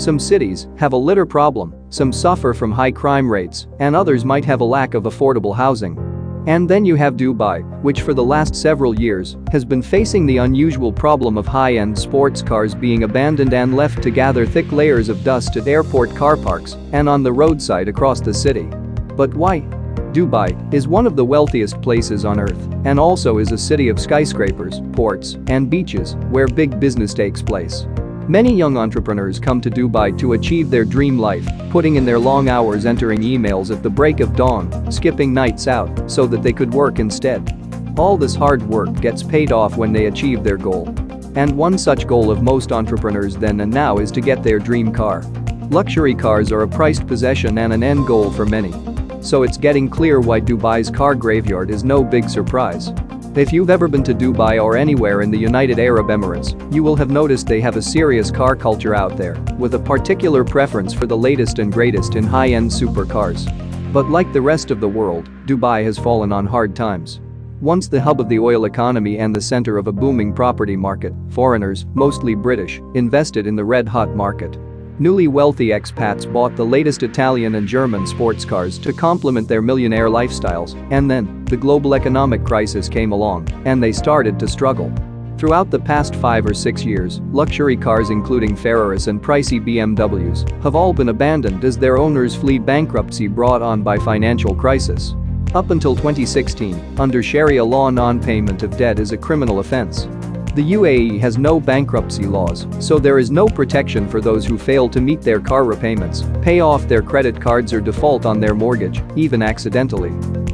Some cities have a litter problem, some suffer from high crime rates, and others might have a lack of affordable housing. And then you have Dubai, which for the last several years has been facing the unusual problem of high-end sports cars being abandoned and left to gather thick layers of dust at airport car parks and on the roadside across the city. But why? Dubai is one of the wealthiest places on earth and also is a city of skyscrapers, ports, and beaches where big business takes place. Many young entrepreneurs come to Dubai to achieve their dream life, putting in their long hours entering emails at the break of dawn, skipping nights out so that they could work instead. All this hard work gets paid off when they achieve their goal. And one such goal of most entrepreneurs then and now is to get their dream car. Luxury cars are a prized possession and an end goal for many. So it's getting clear why Dubai's car graveyard is no big surprise. If you've ever been to Dubai or anywhere in the United Arab Emirates, you will have noticed they have a serious car culture out there, with a particular preference for the latest and greatest in high-end supercars. But like the rest of the world, Dubai has fallen on hard times. Once the hub of the oil economy and the center of a booming property market, foreigners, mostly British, invested in the red-hot market. Newly wealthy expats bought the latest Italian and German sports cars to complement their millionaire lifestyles, and then, the global economic crisis came along, and they started to struggle. Throughout the past 5 or 6 years, luxury cars including Ferraris and pricey BMWs have all been abandoned as their owners flee bankruptcy brought on by financial crisis. Up until 2016, under Sharia law, non-payment of debt is a criminal offense. The UAE has no bankruptcy laws, so there is no protection for those who fail to meet their car repayments, pay off their credit cards or default on their mortgage, even accidentally.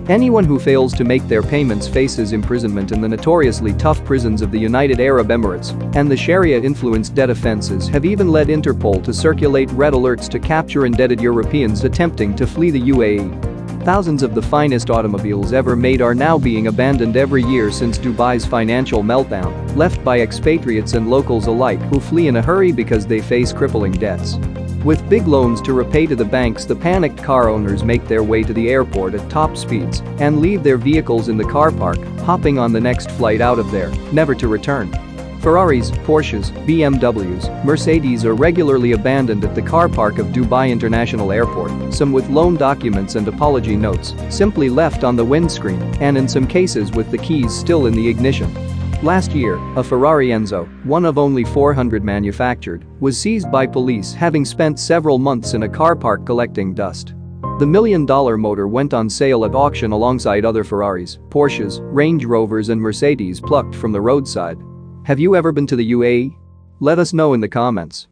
Anyone who fails to make their payments faces imprisonment in the notoriously tough prisons of the United Arab Emirates, and the Sharia-influenced debt offenses have even led Interpol to circulate red alerts to capture indebted Europeans attempting to flee the UAE. Thousands of the finest automobiles ever made are now being abandoned every year since Dubai's financial meltdown, left by expatriates and locals alike who flee in a hurry because they face crippling debts. With big loans to repay to the banks, the panicked car owners make their way to the airport at top speeds and leave their vehicles in the car park, hopping on the next flight out of there, never to return. Ferraris, Porsches, BMWs, Mercedes are regularly abandoned at the car park of Dubai International Airport, some with loan documents and apology notes simply left on the windscreen, and in some cases with the keys still in the ignition. Last year, a Ferrari Enzo, one of only 400 manufactured, was seized by police having spent several months in a car park collecting dust. The $1 million motor went on sale at auction alongside other Ferraris, Porsches, Range Rovers and Mercedes plucked from the roadside. Have you ever been to the UAE? Let us know in the comments.